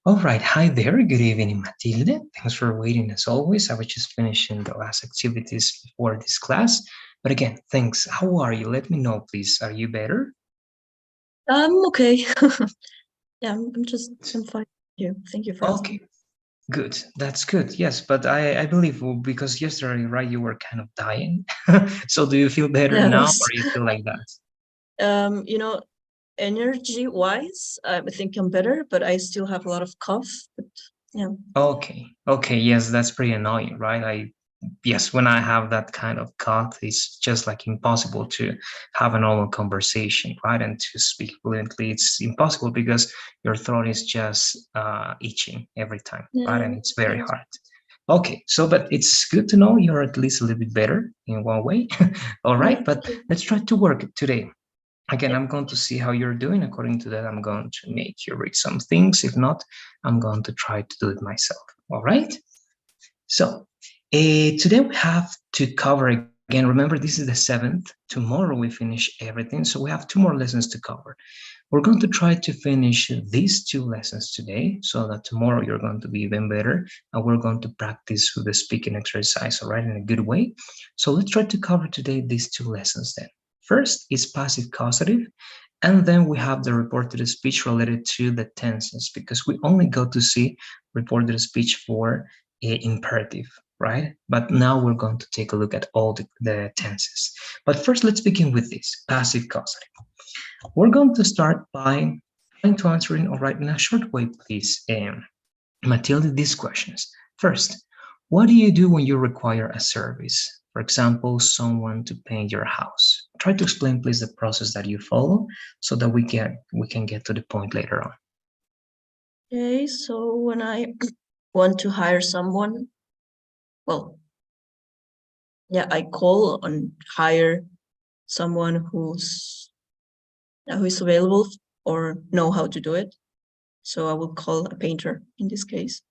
All right. Hi there. Good evening, Matilde. Thanks for waiting as always. I was just finishing the last activities before this class. But again, thanks. How are you? Let me know, please. Are you better? Okay. Yeah, I'm fine. Thank you for asking. Okay, good. That's good. Yes, but I believe because yesterday, right, you were kind of dying. So do you feel better now or Yes. you feel like that? Um, you know, energy wise, I think I'm better, but I still have a lot of cough. But yeah. Okay. Okay. Yes, that's pretty annoying, right? Yes, when I have that kind of cough, it's just like impossible to have a normal conversation, right? And to speak fluently, it's impossible because your throat is just itching every time, right? Yeah. And it's very Yes. hard. Okay, so but it's good to know you're at least a little bit better in one way. All Yeah. right, but let's try to work today. Again, Yep. I'm going to see how you're doing. According to that, I'm going to make you read some things. If not, I'm going to try to do it myself. All right? So today we have to cover again. Remember, this is the 7th. Tomorrow we finish everything. So we have two more lessons to cover. We're going to try to finish these two lessons today so that tomorrow you're going to be even better. And we're going to practice with the speaking exercise, all right, in a good way. So let's try to cover today these two lessons then. First is passive causative, and then we have the reported speech related to the tenses because we only go to see reported speech for imperative, right? But now we're going to take a look at all the tenses. But first, let's begin with this passive causative. We're going to start by trying to answering, all right, in a short way, please, Matilda, these questions. First, what do you do when you require a service? For example, someone to paint your house. Try to explain, please, the process that you follow so that we can get to the point later on. Okay. So when I want to hire someone, well, yeah, I call and hire someone who is available or know how to do it. So I will call a painter in this case.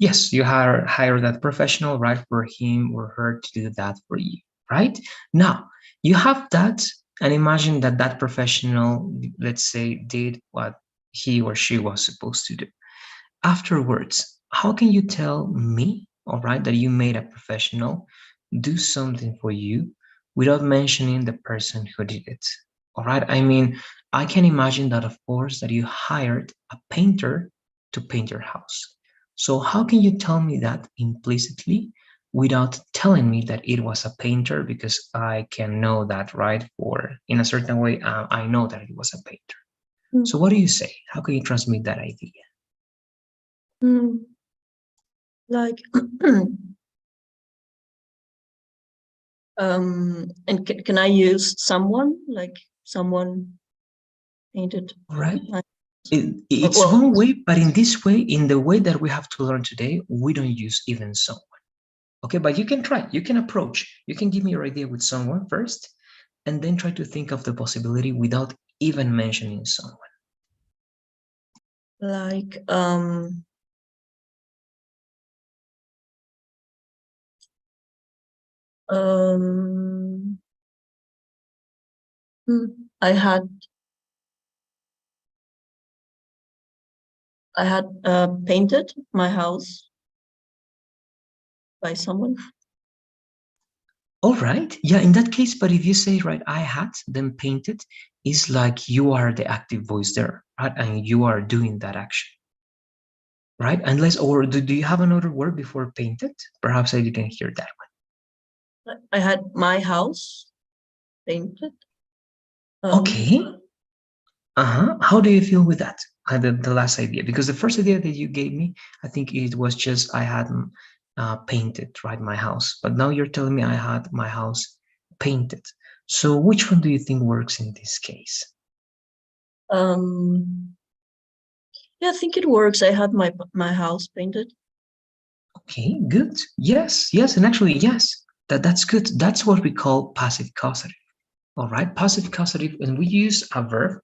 Yes, you hire that professional, right, for him or her to do that for you, right? Now, you have that, and imagine that that professional, let's say, did what he or she was supposed to do. Afterwards, how can you tell me, all right, that you made a professional do something for you without mentioning the person who did it? All right, I mean, I can imagine that, of course, that you hired a painter to paint your house. So how can you tell me that implicitly without telling me that it was a painter? Because I can know that, right? Or in a certain way, I know that it was a painter. Mm. So what do you say? How can you transmit that idea? Mm. Like, and can I use someone, like someone painted All right. my, It's well, one way, but in this way, in the way that we have to learn today, we don't use even someone. Okay, but you can try, you can approach, you can give me your idea with someone first, and then try to think of the possibility without even mentioning someone. like, um, hmm, I had painted my house by someone. All right, yeah, in that case, but if you say, right, I had them painted, it's like you are the active voice there, right? And you are doing that action, right? Unless, or do you have another word before painted? Perhaps I didn't hear that I had my house painted. one. Okay. Uh-huh. How do you feel with that? The last idea, because the first idea that you gave me, I think it was just I had painted, right, my house. But now you're telling me I had my house painted. So which one do you think works in this case? Um, yeah, I think it works. I had my house painted. Okay, good. Yes, yes, and actually, yes, that's good. That's what we call passive causative. All right, passive causative, and we use a verb.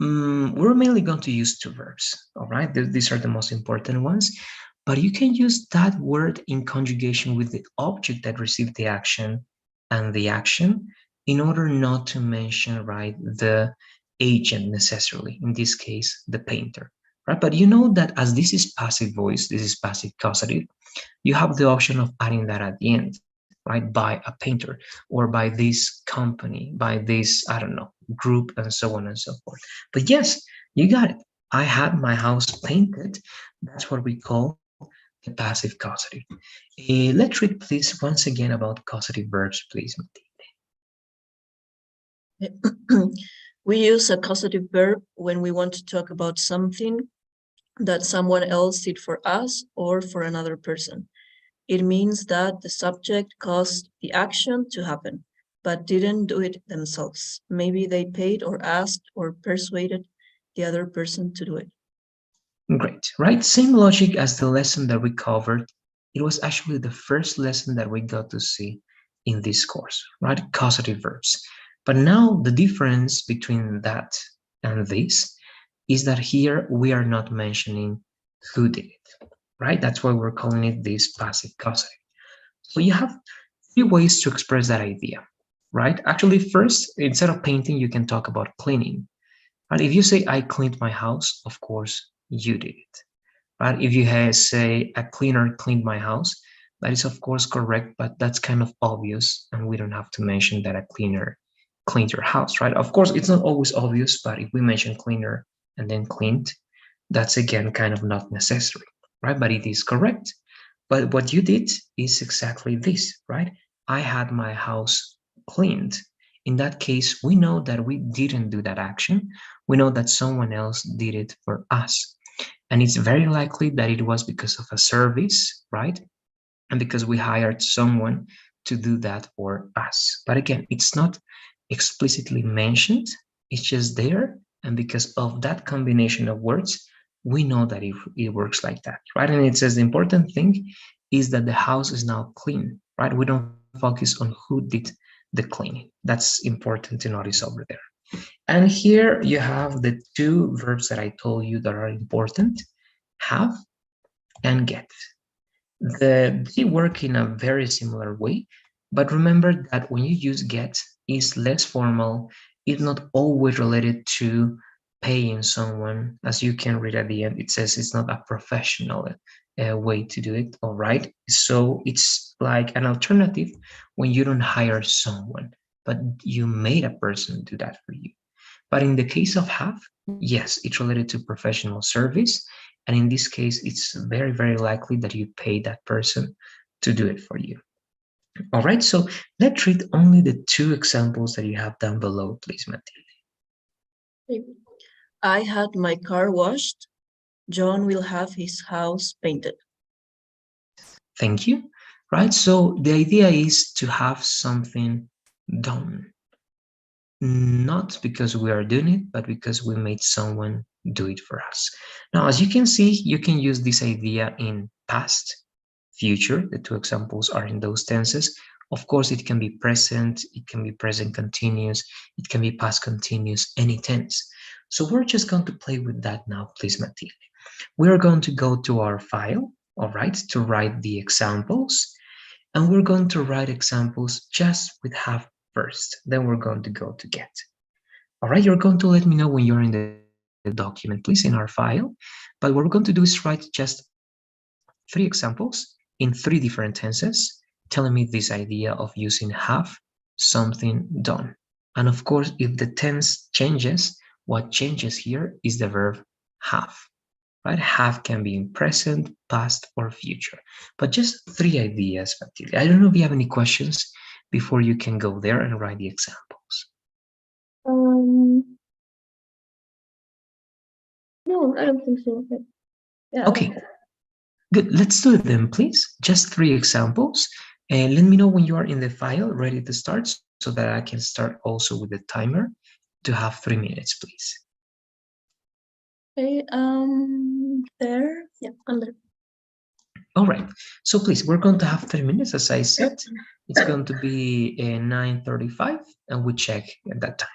We're mainly going to use two verbs, all right? These are the most important ones, but you can use that word in conjugation with the object that received the action and the action in order not to mention, right, the agent necessarily, in this case, the painter, right? But you know that as this is passive voice, this is passive causative, you have the option of adding that at the end, right? By a painter or by this company, by this, I don't know, group, and so on and so forth. But yes, you got it. I had my house painted. That's what we call the passive causative. Let's read, please, once again about causative verbs, please, Matilde. We use a causative verb when we want to talk about something that someone else did for us or for another person. It means that the subject caused the action to happen, but didn't do it themselves. Maybe they paid or asked or persuaded the other person to do it. Great, right? Same logic as the lesson that we covered. It was actually the first lesson that we got to see in this course, right? Causative verbs. But now the difference between that and this is that here we are not mentioning who did it, right? That's why we're calling it this passive causative. So you have three ways to express that idea, right? Actually, first, instead of painting, you can talk about cleaning. Right? If you say, I cleaned my house, of course, you did it. Right? If you say, a cleaner cleaned my house, that is, of course, correct, but that's kind of obvious, and we don't have to mention that a cleaner cleaned your house, right? Of course, it's not always obvious, but if we mention cleaner and then cleaned, that's again kind of not necessary, right? But it is correct. But what you did is exactly this, right? I had my house cleaned. In that case, we know that we didn't do that action. We know that someone else did it for us. And it's very likely that it was because of a service, right? And because we hired someone to do that for us. But again, it's not explicitly mentioned, it's just there. And because of that combination of words, we know that it works like that, right? And it says the important thing is that the house is now clean, right? We don't focus on who did the cleaning. That's important to notice over there. And here you have the two verbs that I told you that are important, have and get. They work in a very similar way, but remember that when you use get, it's less formal. It's not always related to paying someone. As you can read at the end, it says it's not a professional way to do it, all right? So it's like an alternative when you don't hire someone, but you made a person do that for you. But in the case of have, yes, it's related to professional service. And in this case, it's very, very likely that you pay that person to do it for you. All right, so let's read only the two examples that you have down below, please, Matilde. I had my car washed. John will have his house painted. Thank you. Right, so the idea is to have something done. Not because we are doing it, but because we made someone do it for us. Now, as you can see, you can use this idea in past, future. The two examples are in those tenses. Of course, it can be present, it can be present continuous, it can be past continuous, any tense. So we're just going to play with that now, please, Matilde. We're going to go to our file, all right, to write the examples. And we're going to write examples just with have first. Then we're going to go to get. All right, you're going to let me know when you're in the document, please, in our file. But what we're going to do is write just three examples in three different tenses, telling me this idea of using have something done. And of course, if the tense changes, what changes here is the verb have. Right? Have can be in present, past, or future. But just three ideas, Matilde. I don't know if you have any questions before you can go there and write the examples. No, I don't think so. Yeah. Okay, good. Let's do them, please. Just three examples. And let me know when you are in the file ready to start so that I can start also with the timer to have 3 minutes, please. Okay, there. Yeah, I'm there. All right. So please, we're going to have 3 minutes, as I said. It's going to be 9:35, and we check at that time.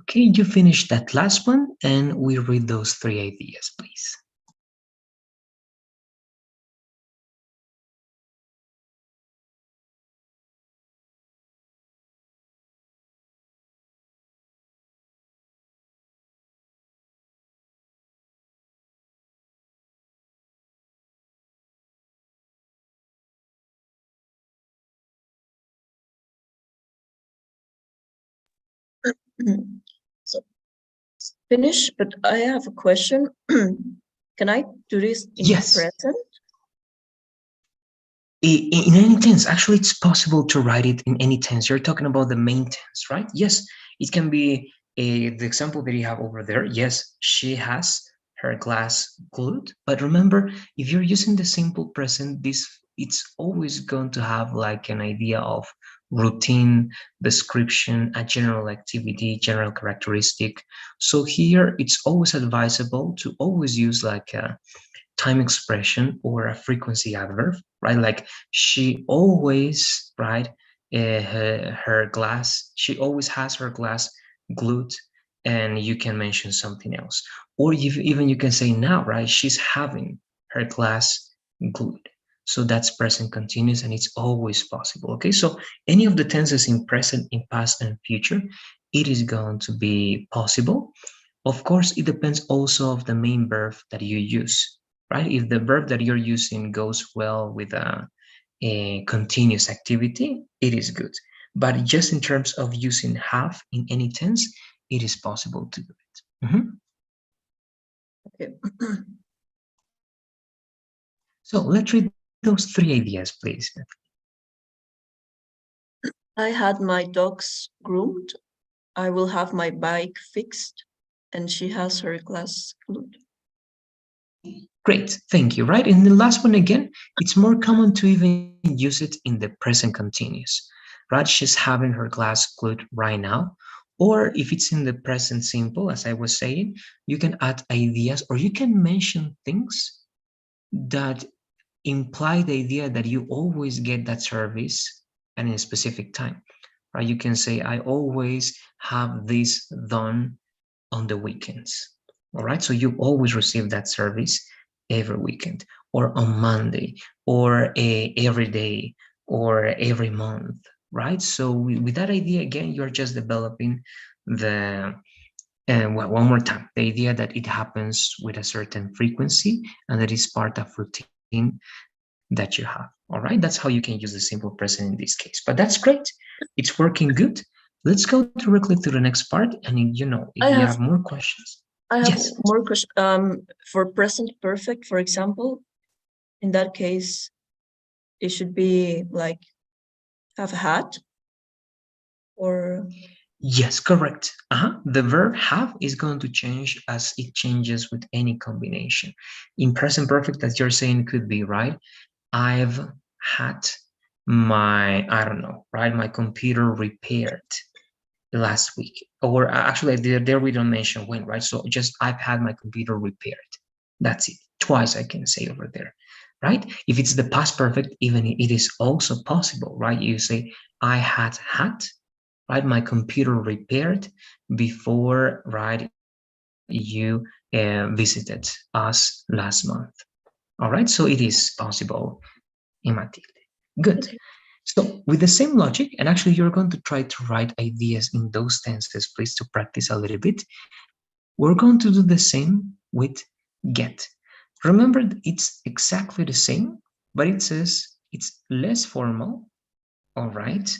Okay, you finished that last one, and we read those three ideas, please. So finish, but I have a question. Can I do this in Yes. present? In any tense, actually, it's possible to write it in any tense. You're talking about the main tense, right? Yes, it can be the example that you have over there. Yes, she has her glass glued. But remember, if you're using the simple present, this it's always going to have like an idea of routine, description, a general activity, general characteristic. So here, it's always advisable to always use like a time expression or a frequency adverb, right? Like she always, right? Her glass, she always has her glass glued, and you can mention something else. Or even you can say now, right? She's having her glass glued. So that's present continuous and it's always possible. Okay, so any of the tenses in present, in past, and future, it is going to be possible. Of course, it depends also of the main verb that you use, right? If the verb that you're using goes well with a continuous activity, it is good. But just in terms of using have in any tense, it is possible to do it. Okay. So let's read those three ideas, please. I had my dogs groomed. I will have my bike fixed, and she has her glass glued. Great, thank you, right? And the last one again, it's more common to even use it in the present continuous, right? She's having her glass glued right now. Or if it's in the present simple, as I was saying, you can add ideas or you can mention things that imply the idea that you always get that service at a specific time, right? You can say, I always have this done on the weekends. All right. So you always receive that service every weekend or on Monday or every day or every month. Right. So with that idea, again, you're just developing the, and well, one more time, the idea that it happens with a certain frequency and that is part of routine that you have. All right. That's how you can use the simple present in this case. But that's great. It's working good. Let's go directly to the next part. And if you I have have more questions, I have yes. more question. For present perfect, for example, in that case, it should be like have a hat or Yes, correct. The verb have is going to change as it changes with any combination. In present perfect, as you're saying, could be, right? I've had my, I don't know, right? My computer repaired last week. Or actually, there we don't mention when, right? So just I've had my computer repaired. That's it. Twice I can say over there, right? If it's the past perfect, even it is also possible, right? You say, I had, right, my computer repaired before, right, you visited us last month. All right, so it is possible in Matilde. Good. okay. So with the same logic, and actually you're going to try to write ideas in those tenses, please, to practice a little bit. We're going to do the same with get. Remember, it's exactly the same, but it says it's less formal, all right?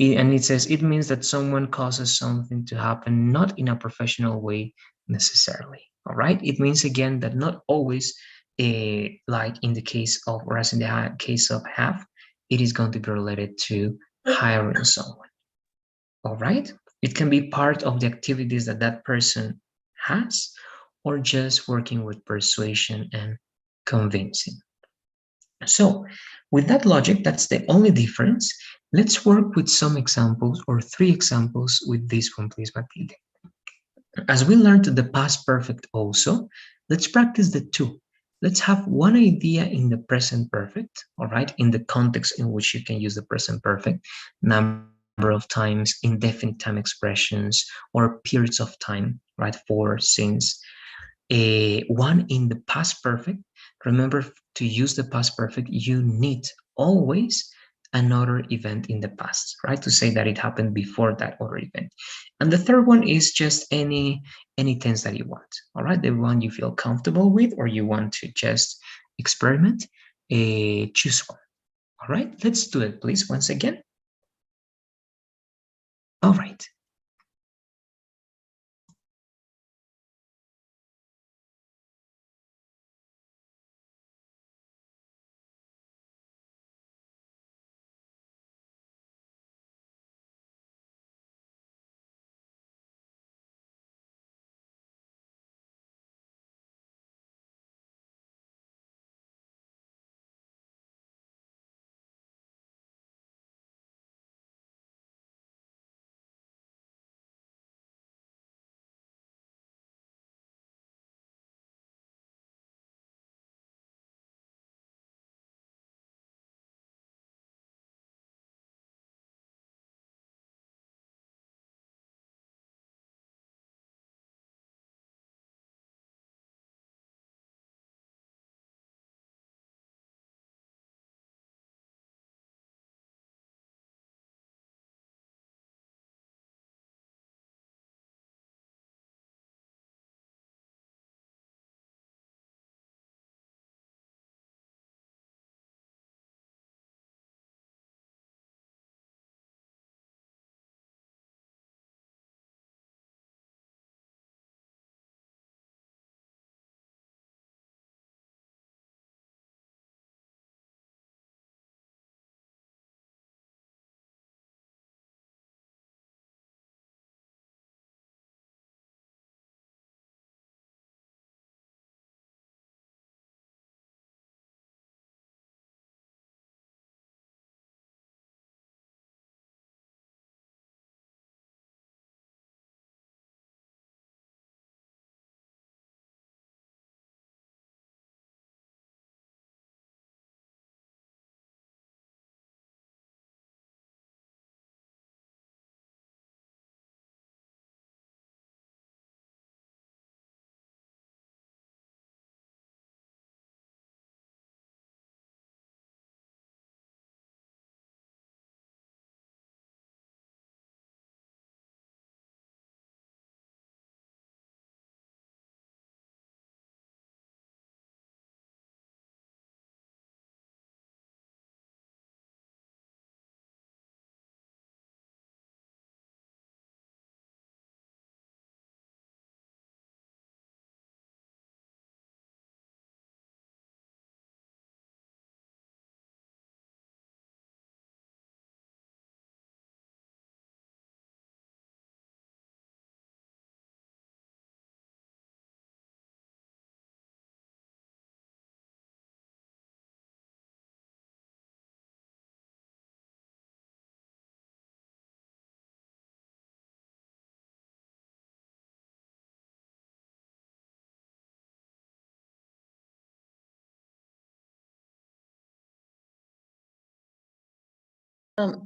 And it says it means that someone causes something to happen not in a professional way necessarily, all right? It means again that not always, like in the case of, or as in the case of have, it is going to be related to hiring someone, all right? It can be part of the activities that that person has, or just working with persuasion and convincing. So with that logic, that's the only difference. Let's work with some examples or three examples with this one, please, Matilde. As we learned the past perfect also, let's practice the two. Let's have one idea in the present perfect, all right, in the context in which you can use the present perfect. Number two, number of times, indefinite time expressions, or periods of time, right? For, since. One in the past perfect. Remember, to use the past perfect, you need always another event in the past, right? To say that it happened before that other event. And the third one is just any tense that you want, all right? The one you feel comfortable with or you want to just experiment, choose one. All right, let's do it, please, once again. All right.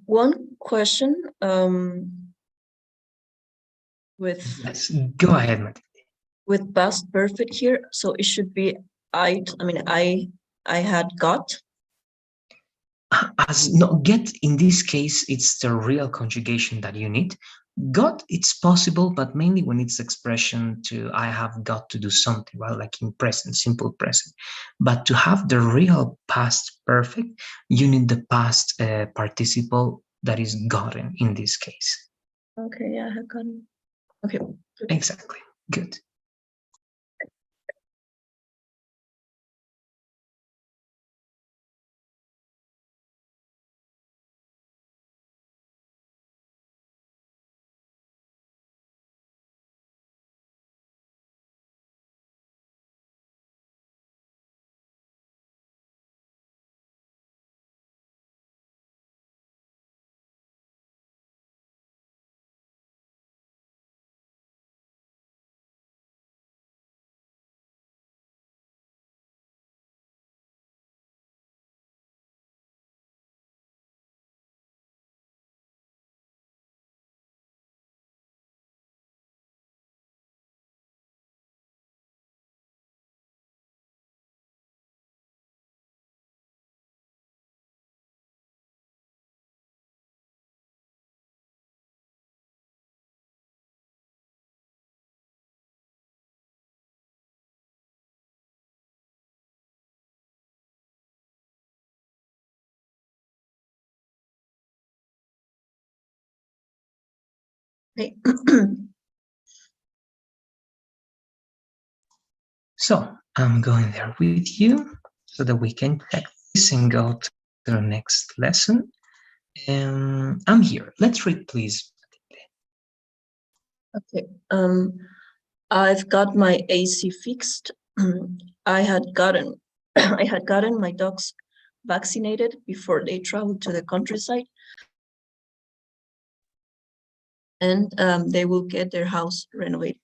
One question with Yes, go ahead, Matt. past perfect here, so it should be I had got. As no, get in this case, it's the real conjugation that you need. Got, it's possible, but mainly when it's expression to I have got to do something, right? Like in present, simple present. But to have the real past perfect, you need the past participle that is gotten in this case. Okay, yeah, I have gotten. Okay. Exactly. Good. Okay. So I'm going there with you so that we can check this and go to the next lesson. I'm here. Let's read, please. Okay. I've got my AC fixed. I had gotten I had gotten my dogs vaccinated before they traveled to the countryside, and they will get their house renovated.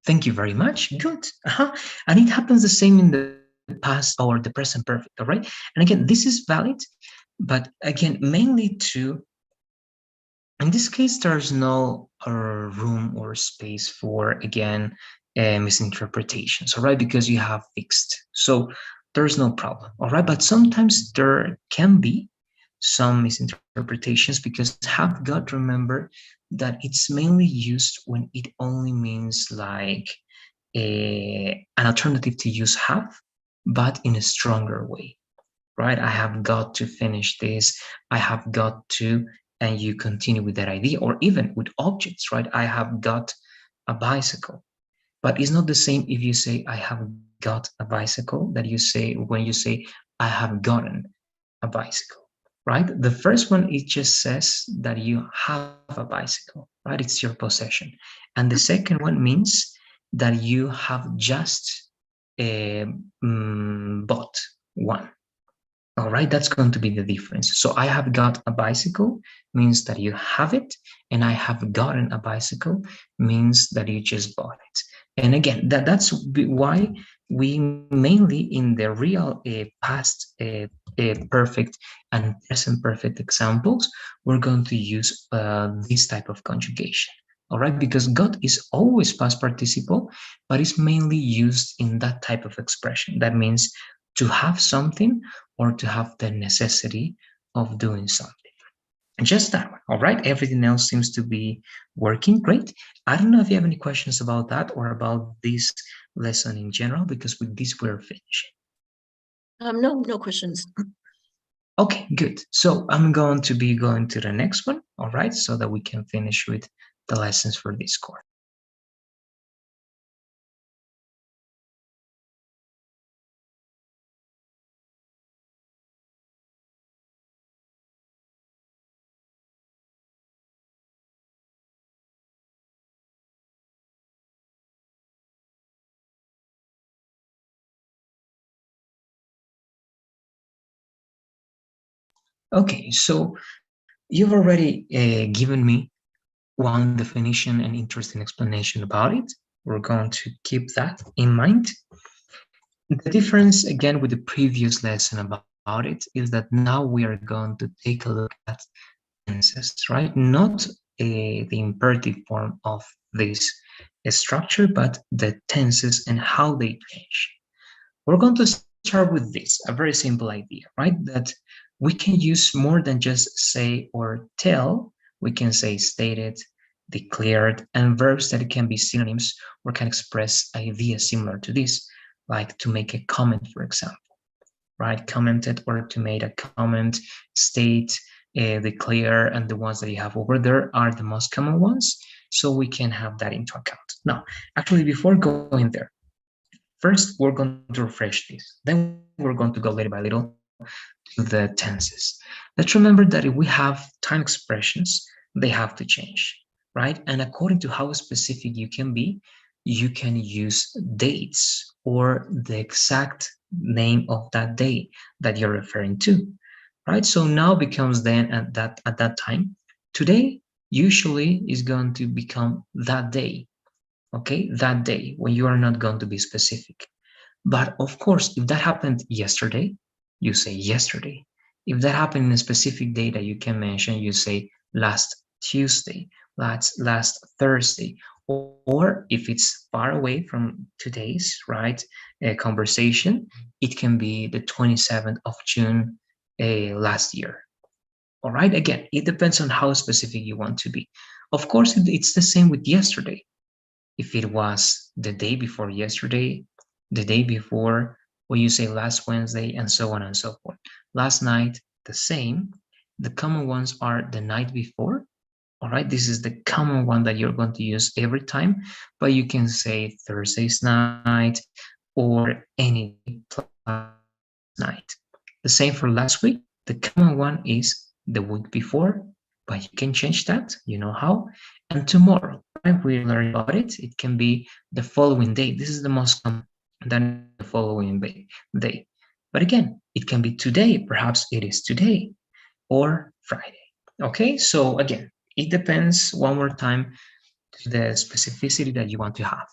Thank you very much. Good. And it happens the same in the past or the present perfect, all right? And again, this is valid, but again, mainly to, in this case, there's no room or space for, again, misinterpretations, all right? Because you have fixed. So there's no problem, all right? But sometimes there can be some misinterpretations because have got to remember that it's mainly used when it only means like an alternative to use have, but in a stronger way, right? I have got to finish this. I have got to, and you continue with that idea, or even with objects, right? I have got a bicycle. But it's not the same if you say I have got a bicycle that you say when you say I have gotten a bicycle, right? The first one, it just says that you have a bicycle, right? It's your possession. And the second one means that you have just bought one. All right, that's going to be the difference. So I have got a bicycle means that you have it, and I have gotten a bicycle means that you just bought it. And again, that's why we mainly in the real past perfect and present perfect examples, we're going to use this type of conjugation. All right, because got is always past participle, but it's mainly used in that type of expression. That means to have something or to have the necessity of doing something. Just that one, all right? Everything else seems to be working great. I don't know if you have any questions about that or about this lesson in general, because with this we're finishing. No questions. Okay, good. So I'm going to be going to the next one, all right, so that we can finish with the lessons for this course. Okay, so you've already given me one definition and interesting explanation about it. We're going to keep that in mind. The difference, again, with the previous lesson about it is that now we are going to take a look at tenses, right? Not the imperative form of this structure, but the tenses and how they change. We're going to start with this, a very simple idea, right? That we can use more than just say or tell. We can say stated, declared, and verbs that can be synonyms or can express ideas similar to this, like to make a comment, for example, right? Commented or to make a comment, state, declare, and the ones that you have over there are the most common ones. So we can have that into account. Now, actually, before going there, first, we're going to refresh this. Then we're going to go little by little to the tenses. Let's remember that if we have time expressions, they have to change, right? And according to how specific you can be, you can use dates or the exact name of that day that you're referring to, right? So now becomes then at that time, today usually is going to become that day, okay? That day when you are not going to be specific. But of course, if that happened yesterday, you say yesterday. If that happened in a specific day that you can mention, you say last Tuesday, last Thursday. Or if it's far away from today's, right, conversation, it can be the 27th of June last year. All right, again, it depends on how specific you want to be. Of course, it's the same with yesterday. If it was the day before yesterday, the day before, when you say last Wednesday, and so on and so forth. Last night, the same. The common ones are the night before All right, this is the common one that you're going to use every time, but you can say Thursday's night or any day plus Friday's night. The same for last week. The common one is the week before, but you can change that, you know how. And tomorrow, right? We learned about it. It can be the following day. This is the most common, then the following day. But again, it can be today. Perhaps it is today or Friday. Okay, so again, it depends one more time to the specificity that you want to have.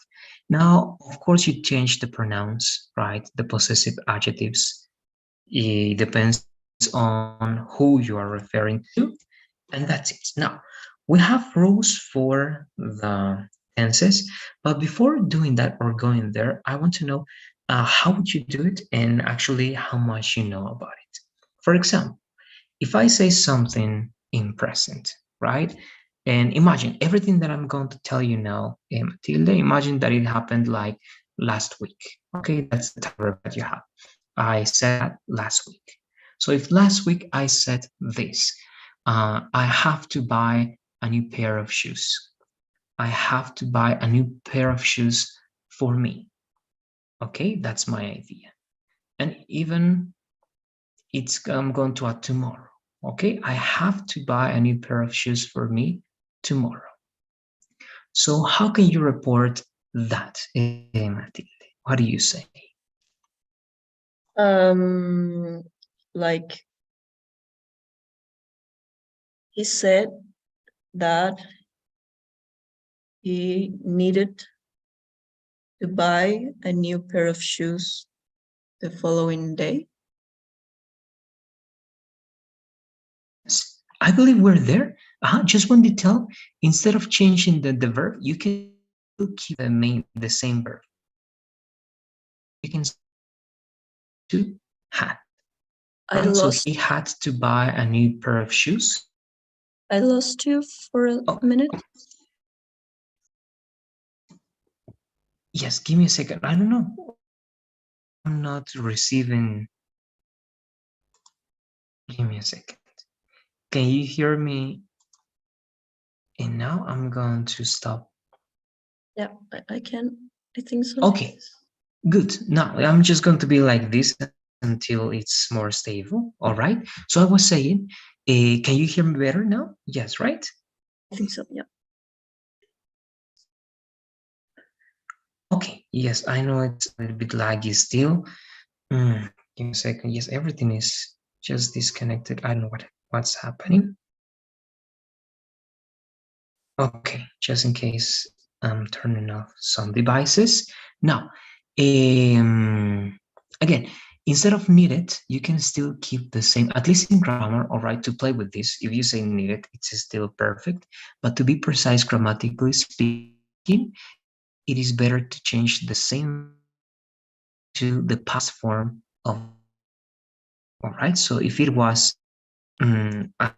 Now, of course, you change the pronouns, right? The possessive adjectives. It depends on who you are referring to, and that's it. Now, we have rules for the tenses, but before doing that or going there, I want to know how would you do it and actually how much you know about it. For example, if I say something in present, right? And imagine everything that I'm going to tell you now, Matilde, imagine that it happened like last week. Okay, that's the type of verb that you have. I said that last week. So if last week I said this, I have to buy a new pair of shoes. I have to buy a new pair of shoes for me. Okay, that's my idea. And even I'm going to add tomorrow. Okay, I have to buy a new pair of shoes for me tomorrow. So how can you report that, Matilde? What do you say? Like he said that he needed to buy a new pair of shoes the following day. Yes, I believe we're there. Just one detail. Instead of changing the verb, you can still keep the same verb. You can say had to had. I Right? So lost he had to buy a new pair of shoes. I lost you for a Oh, minute. yes, give me a second. I don't know. I'm not receiving. Give me a second. Can you hear me? And now I'm going to stop. Yeah, I can. I think so. Okay, good. Now I'm just going to be like this until it's more stable. All right. So I was saying, can you hear me better now? Yes, right? I think so. Yeah. Okay. Yes, I know it's a little bit laggy still. Give me a second. Yes, everything is just disconnected. I don't know what's happening. Okay, just in case I'm turning off some devices. Now, again, instead of needed, you can still keep the same, at least in grammar, all right, to play with this. If you say needed, it's still perfect. But to be precise, grammatically speaking, it is better to change the same verb to the past form of the verb. All right, so if it was if it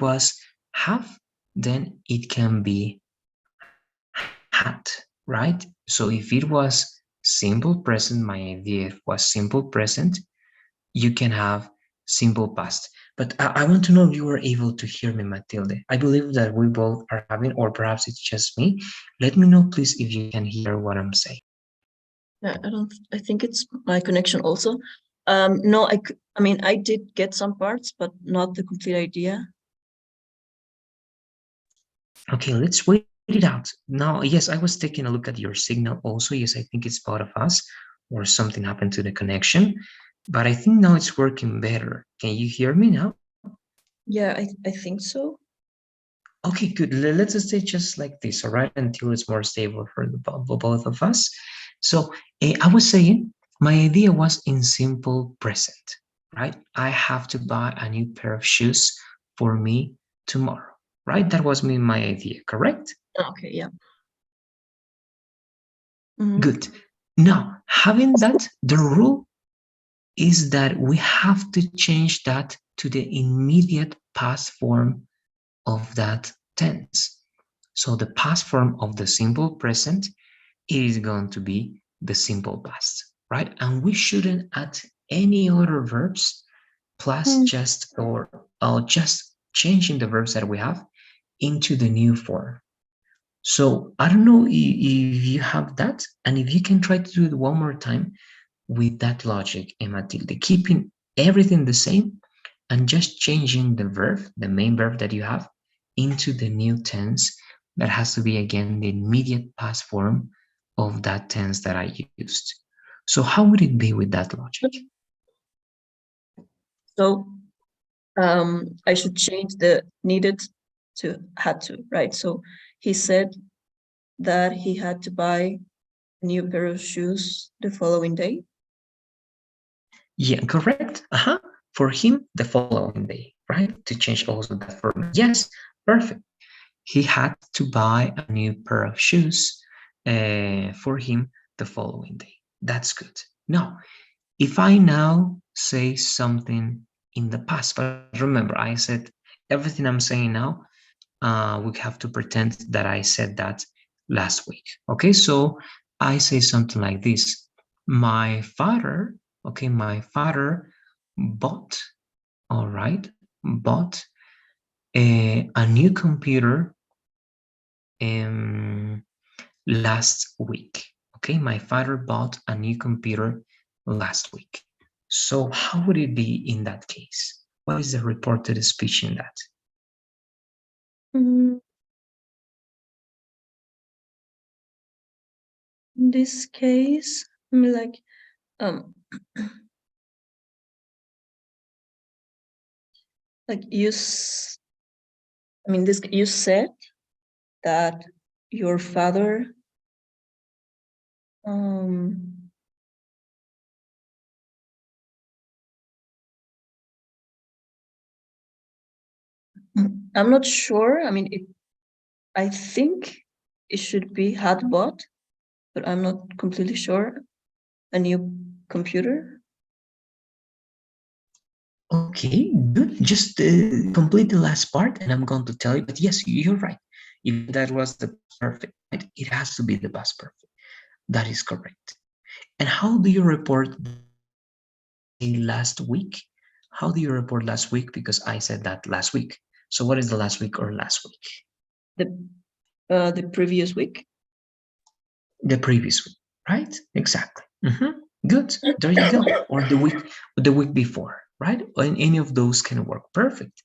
was have, then it can be had, right? So if it was simple present, my idea was simple present, you can have simple past. But I want to know if you were able to hear me, Matilde. I believe that we both are having, or perhaps it's just me. Let me know, please, if you can hear what I'm saying. Yeah, I think it's my connection also. No, I mean, I did get some parts, but not the complete idea. Okay, let's wait it out. Now, yes, I was taking a look at your signal also. Yes, I think it's both of us, or something happened to the connection. But I think now it's working better. Can you hear me now? Yeah, I think so. Okay, good. Let's stay just like this, all right, until it's more stable for for both of us. So I was saying my idea was in simple present, right? I have to buy a new pair of shoes for me tomorrow, right? That was my idea, correct? Okay, yeah. Mm-hmm. Good. Now, having that, the rule is that we have to change that to the immediate past form of that tense. So the past form of the simple present is going to be the simple past, right? And we shouldn't add any other verbs plus just or just changing the verbs that we have into the new form. So I don't know if you have that, and if you can try to do it one more time with that logic, Matilde, keeping everything the same and just changing the verb, the main verb that you have, into the new tense that has to be again the immediate past form of that tense that I used. So how would it be with that logic? So I should change the needed to had to, right? So he said that he had to buy a new pair of shoes the following day. Yeah, correct. For him, the following day, right? To change also that form. Yes, perfect. He had to buy a new pair of shoes for him the following day. That's good. Now, if I now say something in the past, but remember, I said everything I'm saying now, we have to pretend that I said that last week. Okay, so I say something like this. My father, okay, my father bought, all right, bought a new computer last week. Okay, my father bought a new computer last week. So how would it be in that case? What is the reported speech in that? In this case, I mean, like, like I mean, this you said that your father I'm not sure. I mean, I think it should be had bought, but I'm not completely sure. A new computer. Okay, good. Just complete the last part and I'm going to tell you. But yes, you're right. If that was the perfect, right? It has to be the past perfect. That is correct. And how do you report last week? How do you report last week? Because I said that last week. So what is the last week or last week? The previous week. The previous week, right? Exactly. Good. There you go. Or the week before, right? And any of those can work perfect.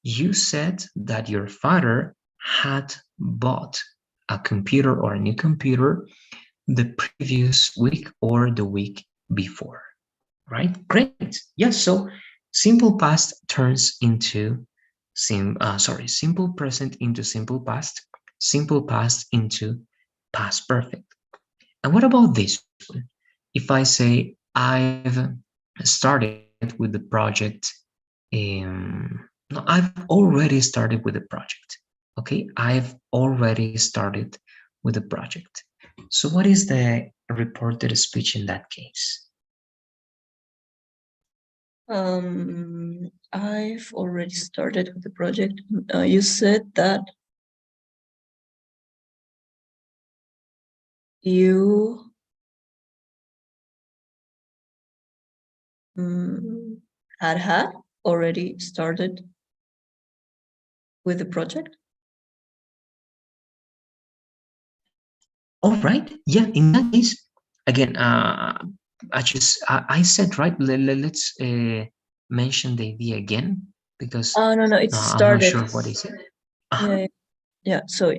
You said that your father had bought a computer or a new computer the previous week or the week before, right? Great. Yes. So simple past turns into simple present into simple past into past perfect. And what about this one? If I say I've started with the project, no, I've already started with the project. Okay, I've already started with the project. So what is the reported speech in that case? I've already started with the project. You said that you had already started with the project. All right. Yeah. In that case, again, I said right. Let's mention the idea again because Oh no, it's I'm not started. sure what is it. Yeah. So,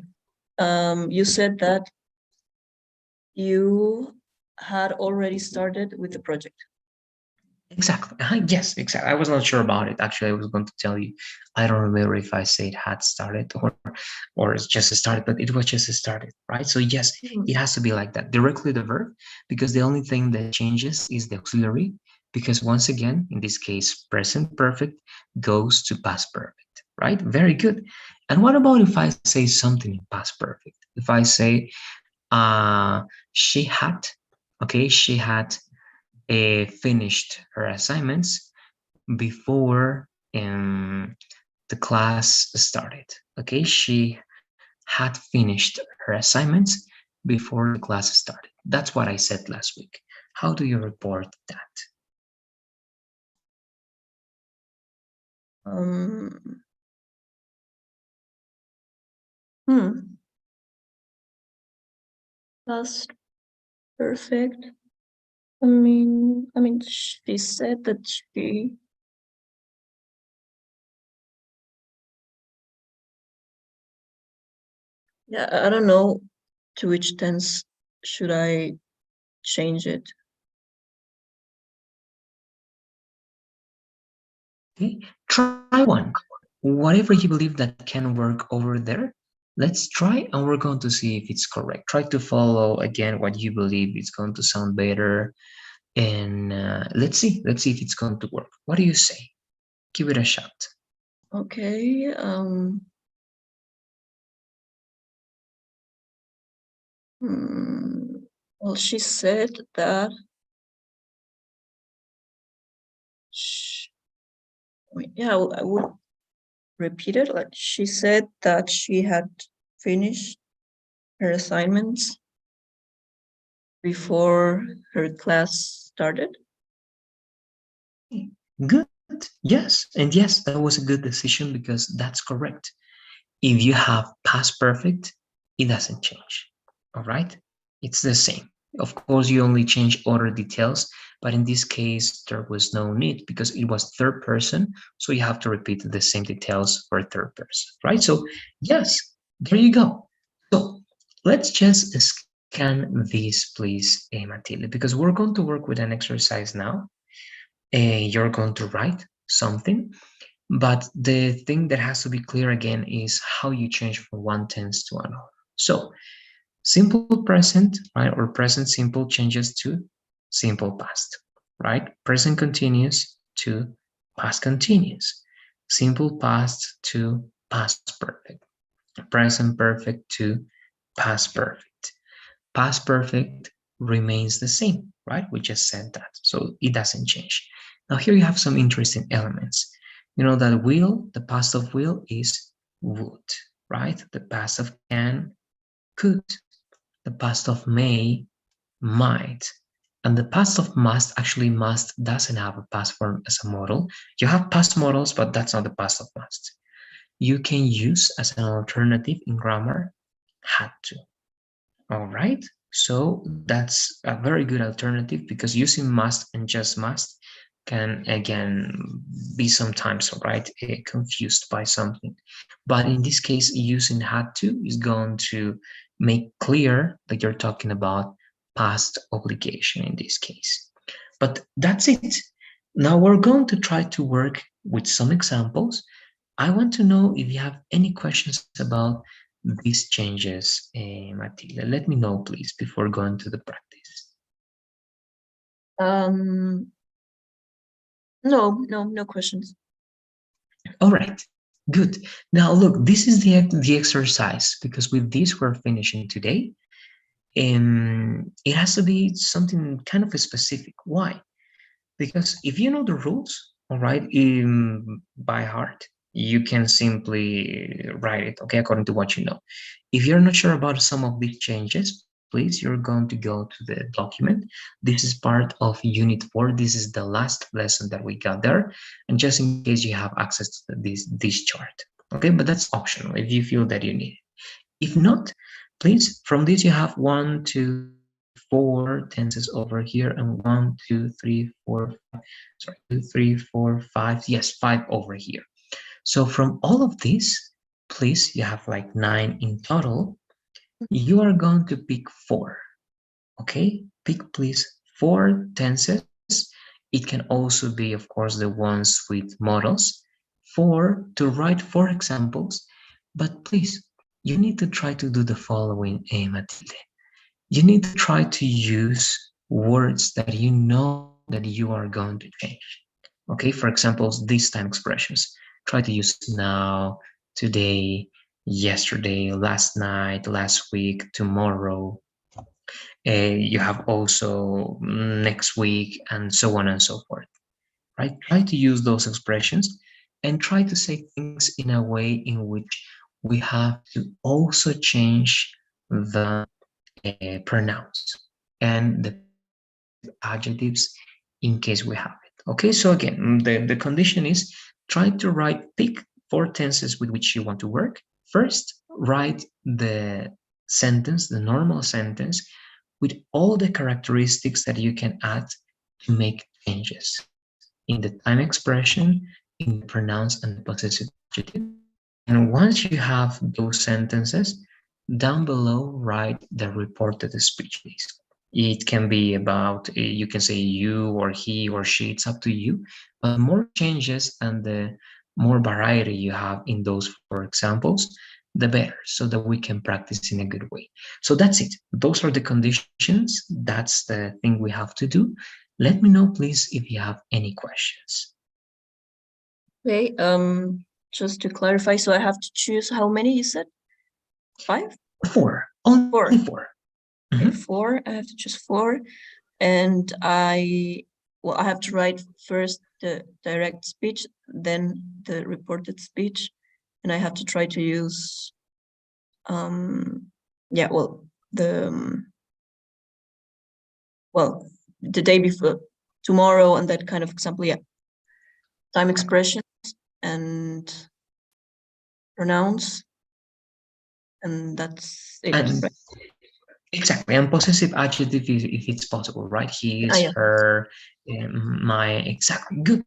you said that you had already started with the project. Exactly. Yes, exactly. I was not sure about it. Actually, I was going to tell you. I don't remember if I said had started or it's just started, but it was just started, right? So yes, it has to be like that. Directly the verb, because the only thing that changes is the auxiliary. Because once again, in this case, present perfect goes to past perfect, right? Very good. And what about if I say something in past perfect? If I say, she had, okay, she had finished her assignments before the class started. Okay, she had finished her assignments before the class started. That's what I said last week. How do you report that? Past perfect. I mean, she said that she. Yeah, I don't know to which tense should I change it. Okay, try one. Whatever you believe that can work over there, let's try and we're going to see if it's correct. Try to follow again what you believe is going to sound better. And let's see if it's going to work. What do you say? Give it a shot. Okay. Well, she said that yeah, I would repeat it. Like she said that she had finished her assignments before her class started. Good. Yes. And yes, that was a good decision because that's correct. If you have past perfect, it doesn't change. All right? It's the same. Of course, you only change other details, but in this case, there was no need because it was third person. So you have to repeat the same details for third person, right? So, yes, there you go. So, let's just scan this, please, Matilde, because we're going to work with an exercise now. You're going to write something, but the thing that has to be clear again is how you change from one tense to another. So simple present, right, or present simple changes to simple past, right? Present continuous to past continuous. Simple past to past perfect. Present perfect to past perfect. Past perfect remains the same, right? We just said that. So it doesn't change. Now here you have some interesting elements. You know that will, the past of will is would, right? The past of can, could. The past of may, might. And the past of must, actually must doesn't have a past form as a model. You have past models, but that's not the past of must. You can use as an alternative in grammar had to. All right. So that's a very good alternative because using must and just must can again be sometimes right confused by something. But in this case, using had to is going to make clear that you're talking about past obligation in this case. But that's it. Now we're going to try to work with some examples. I want to know if you have any questions about these changes, Matilda. Let me know, please, before going to the practice. No questions. All right, good. Now, look, this is the exercise because with this we're finishing today. It has to be something kind of specific. Why? Because if you know the rules, all right, by heart, you can simply write it, okay, according to what you know. If you're not sure about some of these changes, please, you're going to go to the document. This is part of Unit 4. This is the last lesson that we got there. And just in case you have access to this chart, okay, but that's optional if you feel that you need it. If not, please, from this you have 1, 2, 3, 4 tenses over here, and 1, 2, 3, 4, 5. Sorry, 2, 3, 4, 5. Yes, 5 over here. So from all of this, please, you have like 9 in total. You are going to pick 4. Okay, pick please 4 tenses. It can also be, of course, the ones with models. 4 to write 4 examples, but please, you need to try to do the following, Matilde. You need to try to use words that you know that you are going to change. Okay, for example, these time expressions. Try to use now, today, yesterday, last night, last week, tomorrow. You have also next week, and so on and so forth. Right? Try to use those expressions and try to say things in a way in which we have to also change the pronouns and the passive adjectives in case we have it. Okay, so again, the condition is try to write, pick 4 tenses with which you want to work first, write the sentence, the normal sentence, with all the characteristics that you can add to make changes in the time expression, in the pronouns and the possessive adjective. And once you have those sentences, down below write the reported speech, please. It can be about, you can say you or he or she, it's up to you. But the more changes and the more variety you have in those four examples, the better, so that we can practice in a good way. So that's it. Those are the conditions. That's the thing we have to do. Let me know, please, if you have any questions. Okay, just to clarify, so I have to choose how many you said? 5? Four. Only Four. four. Okay, 4. I have to choose 4. And I have to write first the direct speech, then the reported speech, and I have to try to use the day before, tomorrow, and that kind of example. Yeah, time expressions and pronouns, and that's it. And Right? exactly, and possessive adjective if it's possible, right? His, Yeah. her, my, exactly. Good.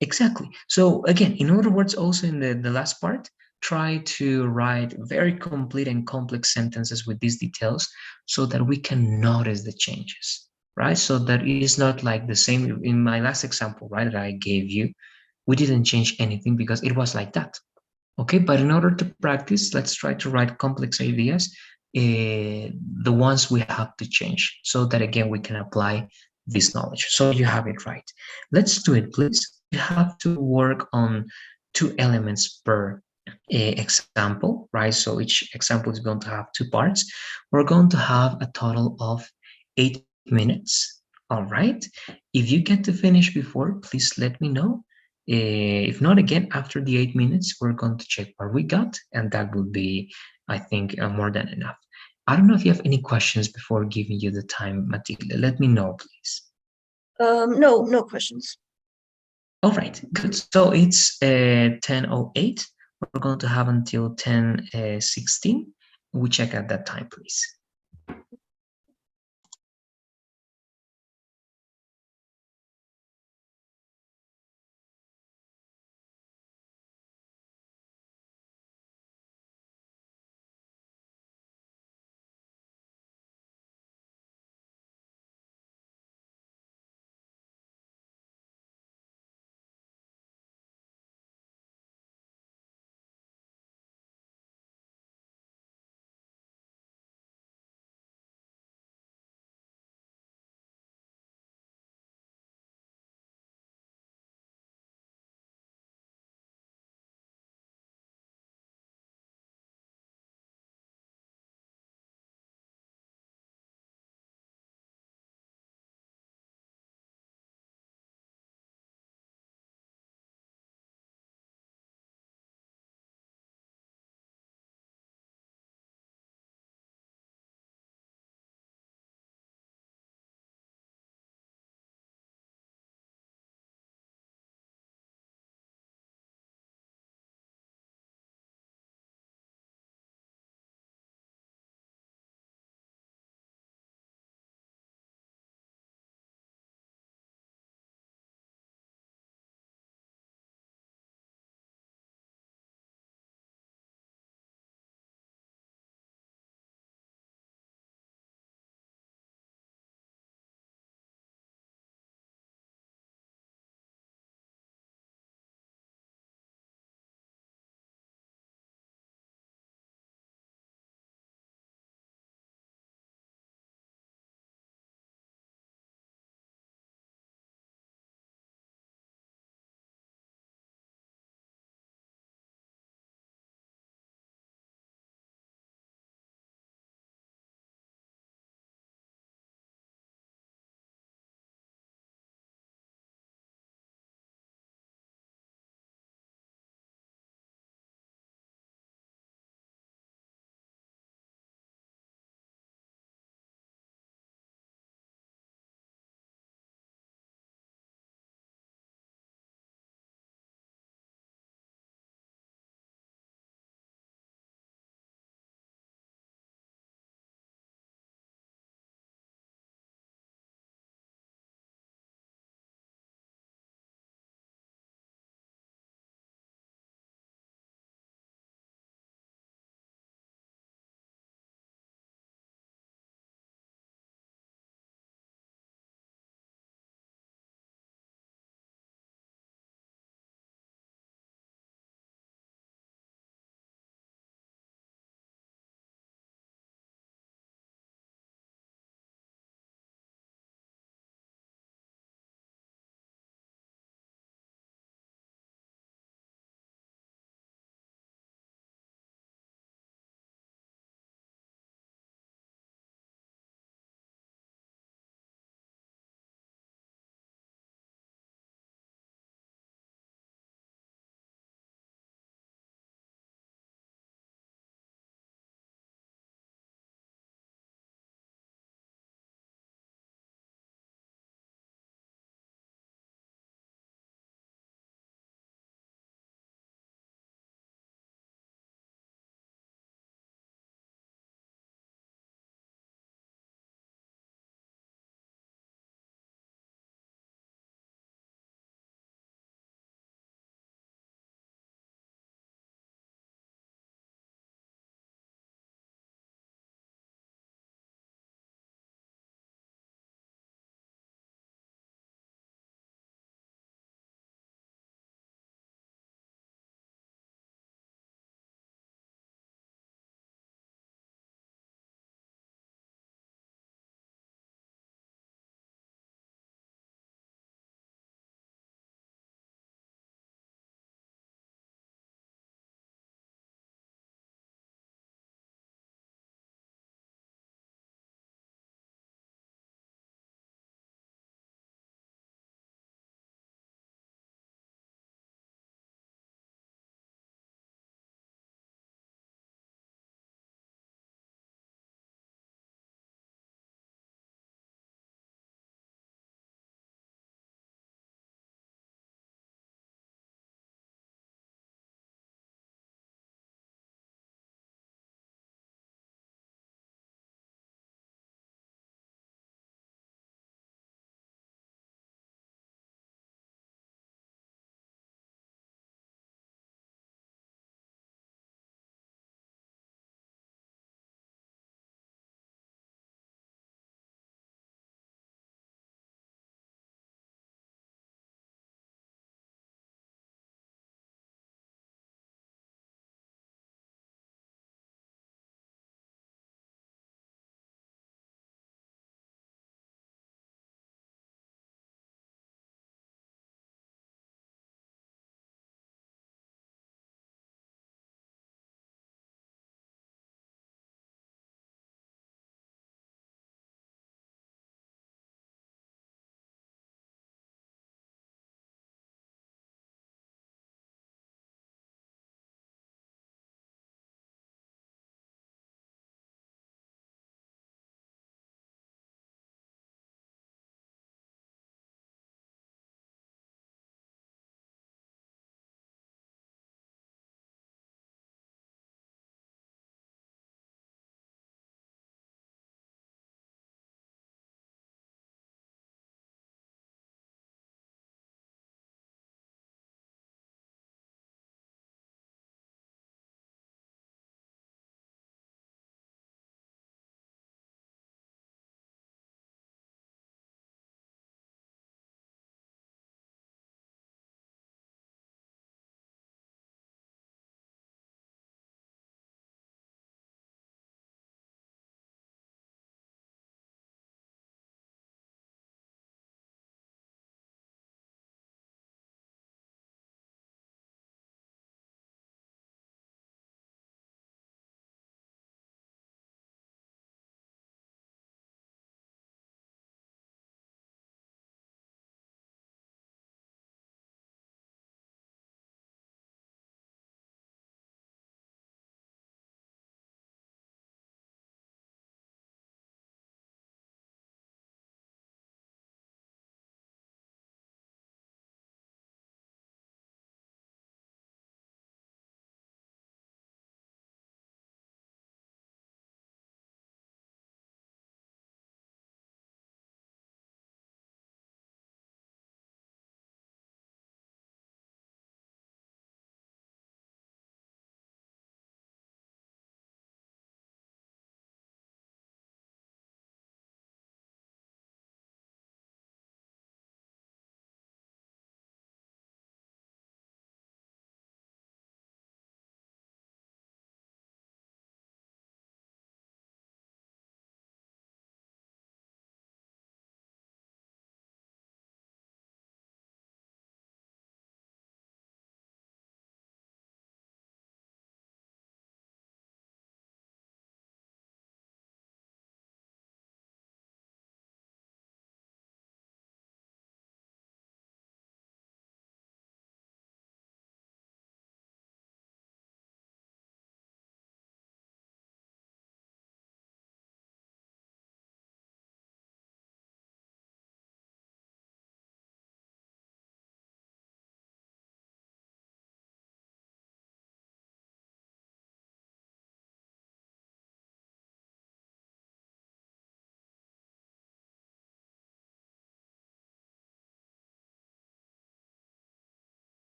Exactly. So again, in other words, also in the last part, try to write very complete and complex sentences with these details so that we can notice the changes, right? So that it is not like the same in my last example, right, that I gave you. We didn't change anything because it was like that. Okay, but in order to practice, let's try to write complex ideas, the ones we have to change, so that again we can apply this knowledge. So you have it right. Let's do it, please. We have to work on 2 elements per example, right? So each example is going to have 2 parts. We're going to have a total of 8 minutes. All right. If you get to finish before, please let me know. If not, again, after the 8 minutes, we're going to check what we got, and that will be, I think, more than enough. I don't know if you have any questions before giving you the time, Matilda. Let me know, please. No questions. All right, good. So it's 10:08. We're going to have until 10:16. We check at that time, please.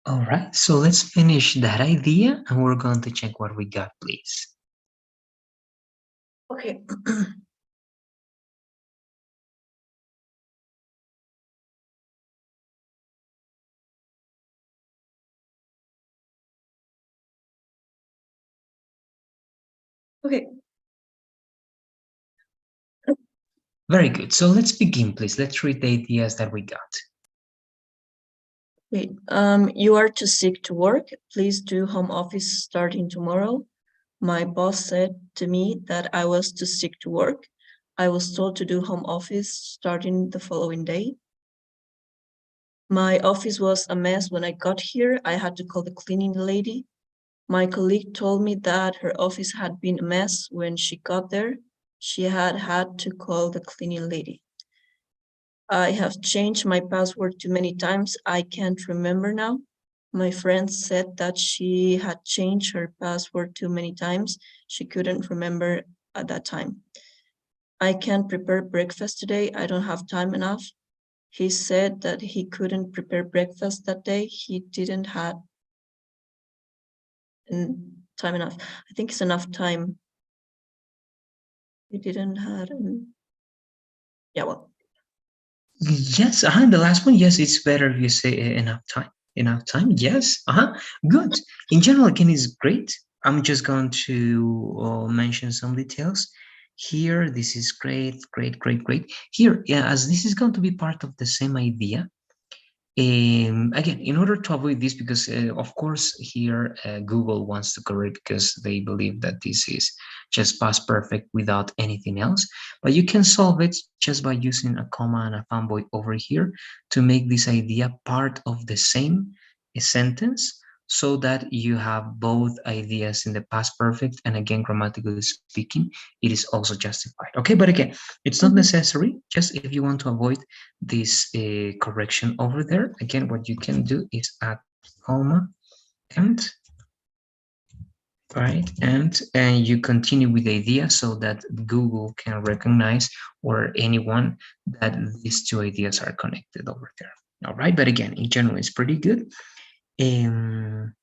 All right, so let's finish that idea and we're going to check what we got, please. Okay. Okay. Very good. So let's begin, please. Let's read the ideas that we got. Wait, you are too sick to work. Please do home office starting tomorrow. My boss said to me that I was too sick to work. I was told to do home office starting the following day. My office was a mess when I got here. I had to call the cleaning lady. My colleague told me that her office had been a mess when she got there. She had to call the cleaning lady. I have changed my password too many times. I can't remember now. My friend said that she had changed her password too many times. She couldn't remember at that time. I can't prepare breakfast today. I don't have time enough. He said that he couldn't prepare breakfast that day. He didn't have time enough. I think it's enough time. He didn't have, yeah, well. Yes, the last one, yes, it's better if you say enough time. Enough time, yes, good. In general, again, is great. I'm just going to mention some details here. This is great, great, great, great. Here, yeah, as this is going to be part of the same idea, again, in order to avoid this, because of course here Google wants to correct because they believe that this is just past perfect without anything else, but you can solve it just by using a comma and a fanboy over here to make this idea part of the same sentence, so that you have both ideas in the past perfect, and again, grammatically speaking, it is also justified. Okay, but again, it's not necessary. Just if you want to avoid this correction over there, again, what you can do is add comma and right, and you continue with the idea so that Google can recognize, or anyone, that these two ideas are connected over there. All right, but again, in general, it's pretty good. In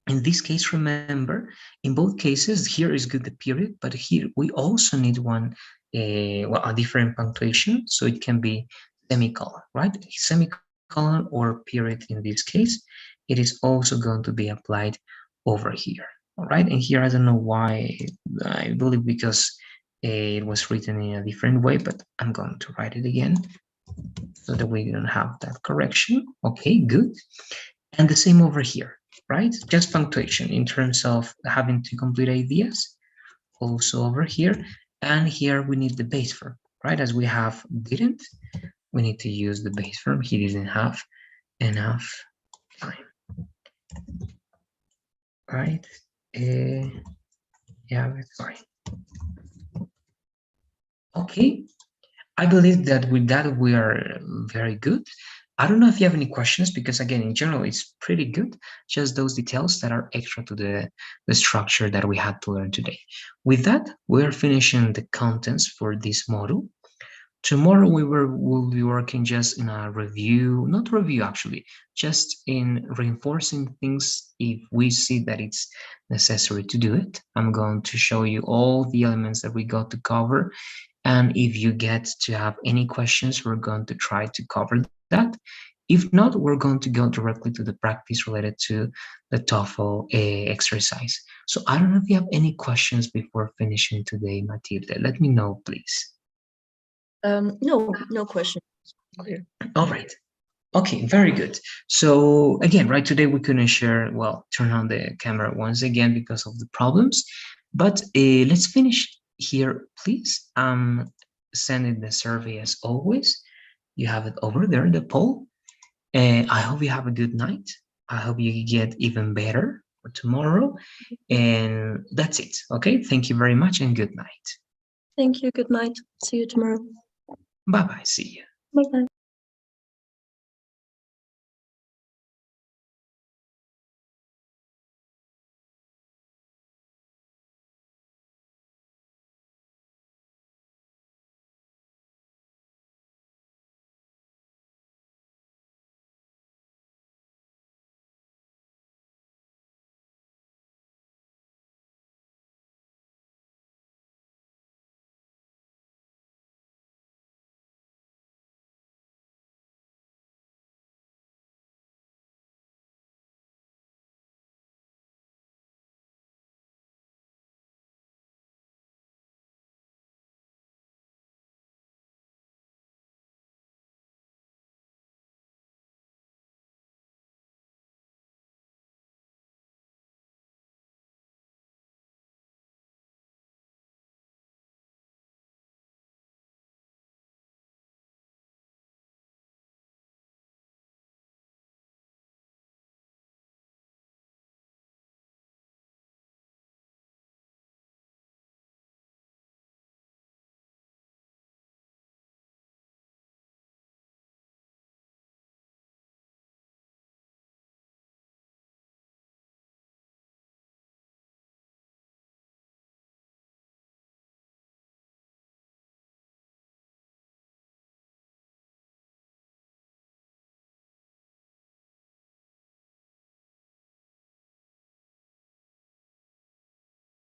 this case, remember, in both cases, here is good the period, but here we also need one, well, a different punctuation, so it can be semicolon, right? Semicolon or period in this case, it is also going to be applied over here, all right? And here, I don't know why, I believe because it was written in a different way, but I'm going to write it again so that we don't have that correction. Okay, good. And the same over here, right? Just punctuation in terms of having to complete ideas, also over here. And here we need the base verb, right? As we have didn't, we need to use the base verb. He didn't have enough time, right? Yeah, that's fine. Okay, I believe that with that we are very good. I don't know if you have any questions, because again, in general, it's pretty good. Just those details that are extra to the structure that we had to learn today. With that, we are finishing the contents for this module. Tomorrow we'll be working just in a review, not review actually, just in reinforcing things if we see that it's necessary to do it. I'm going to show you all the elements that we got to cover, and if you get to have any questions, we're going to try to cover that. If not, we're going to go directly to the practice related to the TOEFL exercise. So I don't know if you have any questions before finishing today, Matilde. Let me know, please. No question. Clear. All right. Okay, very good. So again, right, today we couldn't share, well, turn on the camera once again because of the problems, but let's finish here, please. Sending the survey as always. You have it over there, the poll. I hope you have a good night. I hope you get even better for tomorrow. And that's it. Okay, thank you very much and good night. Thank you. Good night. See you tomorrow. Bye-bye. See you. Bye-bye.